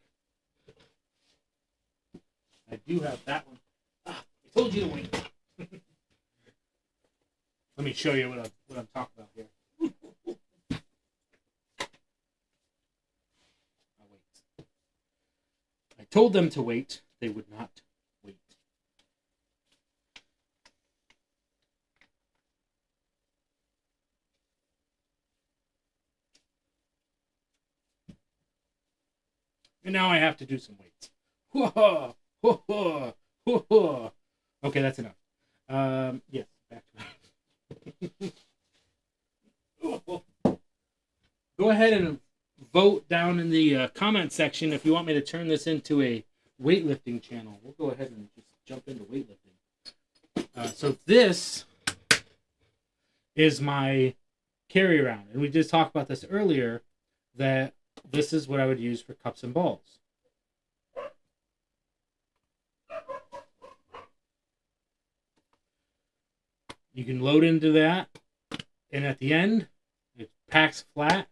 I do have that one. I told you to wait. Let me show you what I'm talking about here. I'll wait. I told them to wait. They would not wait. And now I have to do some weights. Whoa, whoa, whoa, whoa. Okay, that's enough. Yes, back to it. Go ahead and vote down in the comment section if you want me to turn this into a weightlifting channel. We'll go ahead and just jump into weightlifting. So this is my carry around, and we just talked about this earlier, that this is what I would use for cups and balls. You can load into that, and at the end, it packs flat,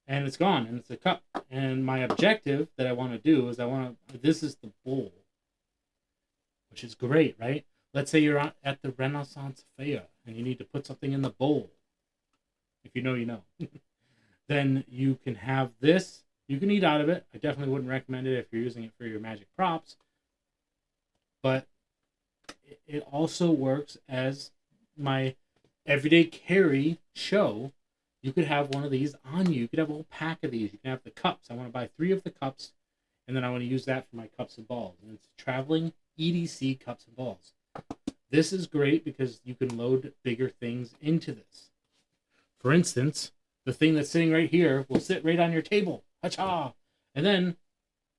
and it's gone, and it's a cup. And my objective that I want to do is this is the bowl, which is great, right? Let's say you're at the Renaissance Fair, and you need to put something in the bowl. If you know, you know. Then you can have this. You can eat out of it. I definitely wouldn't recommend it if you're using it for your magic props. But it also works as my everyday carry show. You could have one of these on you. You could have a whole pack of these. You can have the cups. I want to buy 3 of the cups, and then I want to use that for my cups and balls. And it's traveling EDC cups and balls. This is great because you can load bigger things into this. For instance, the thing that's sitting right here will sit right on your table. Ha-cha! And then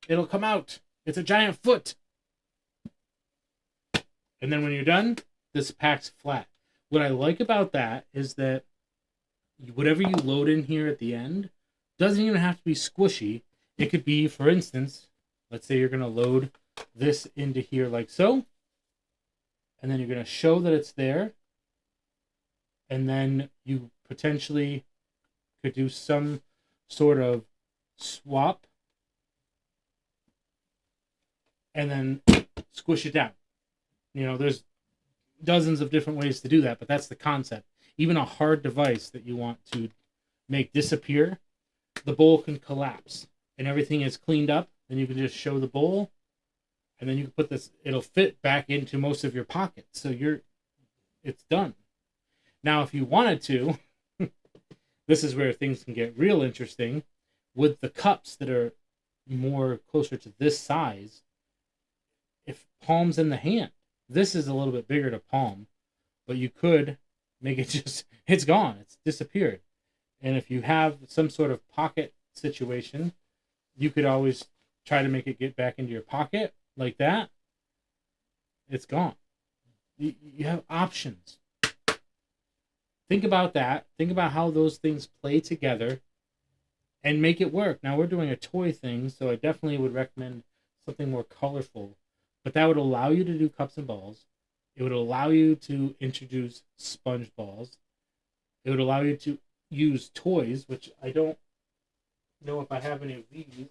it'll come out. It's a giant foot. And then when you're done, this packs flat. What I like about that is that whatever you load in here at the end doesn't even have to be squishy. It could be, for instance, let's say you're going to load this into here like so. And then you're going to show that it's there. And then you potentially could do some sort of swap. And then squish it down. You know, there's dozens of different ways to do that, but that's the concept. Even a hard device that you want to make disappear, the bowl can collapse and everything is cleaned up. Then you can just show the bowl, and then you can put this, it'll fit back into most of your pockets. So it's done. Now, if you wanted to, this is where things can get real interesting. With the cups that are more closer to this size, if palm's in the hand, this is a little bit bigger to palm, but you could make it just, it's gone. It's disappeared. And if you have some sort of pocket situation, you could always try to make it get back into your pocket like that. It's gone. You have options. Think about that. Think about how those things play together and make it work. Now, we're doing a toy thing, so I definitely would recommend something more colorful. But that would allow you to do cups and balls. It would allow you to introduce sponge balls. It would allow you to use toys, which I don't know if I have any of these.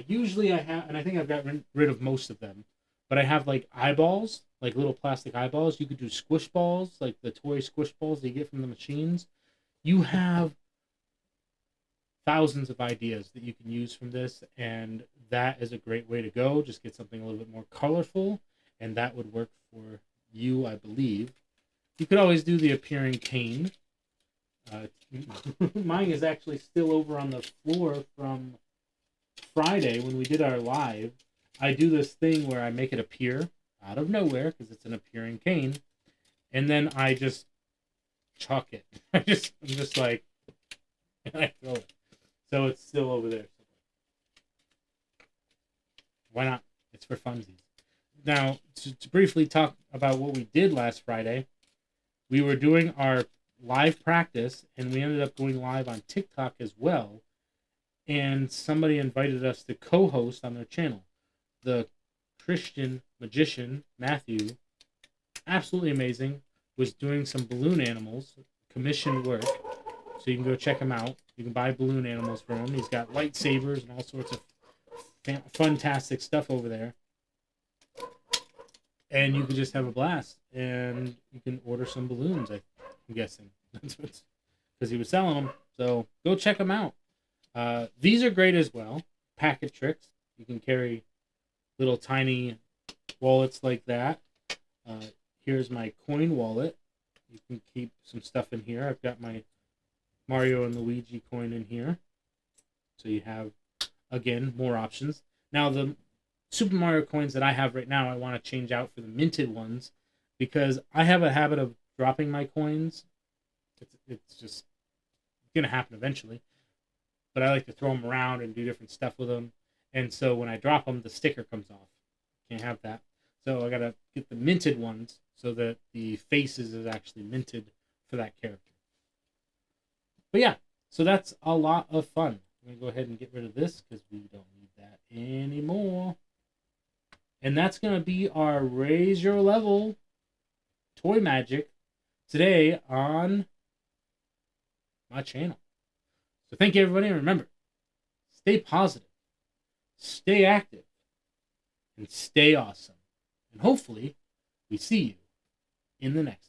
Usually I have, and I think I've gotten rid of most of them, but I have like eyeballs, like little plastic eyeballs. You could do squish balls, like the toy squish balls that you get from the machines. You have thousands of ideas that you can use from this, and that is a great way to go. Just get something a little bit more colorful, and that would work for you, I believe. You could always do the appearing cane. Mine is actually still over on the floor from Friday when we did our live. I do this thing where I make it appear out of nowhere because it's an appearing cane, and then I just chuck it. I'm just like, and I throw it. So it's still over there. Why not? It's for funsies. Now, to briefly talk about what we did last Friday, we were doing our live practice, and we ended up going live on TikTok as well. And somebody invited us to co-host on their channel. The Christian magician, Matthew, absolutely amazing, was doing some balloon animals, commissioned work. So you can go check him out. You can buy balloon animals from him. He's got lightsabers and all sorts of fantastic stuff over there. And you can just have a blast. And you can order some balloons, I'm guessing. That's what's, because he was selling them. So go check them out. These are great as well. Packet tricks. You can carry little tiny wallets like that. Here's my coin wallet. You can keep some stuff in here. I've got my Mario and Luigi coin in here. So you have, again, more options. Now, the Super Mario coins that I have right now, I want to change out for the minted ones because I have a habit of dropping my coins. It's just going to happen eventually. But I like to throw them around and do different stuff with them. And so when I drop them, the sticker comes off. Can't have that. So I got to get the minted ones so that the faces is actually minted for that character. But yeah, so that's a lot of fun. I'm going to go ahead and get rid of this because we don't need that anymore. And that's going to be our Raise Your Level Toy Magic today on my channel. So thank you, everybody. And remember, stay positive, stay active, and stay awesome. And hopefully, we see you in the next one.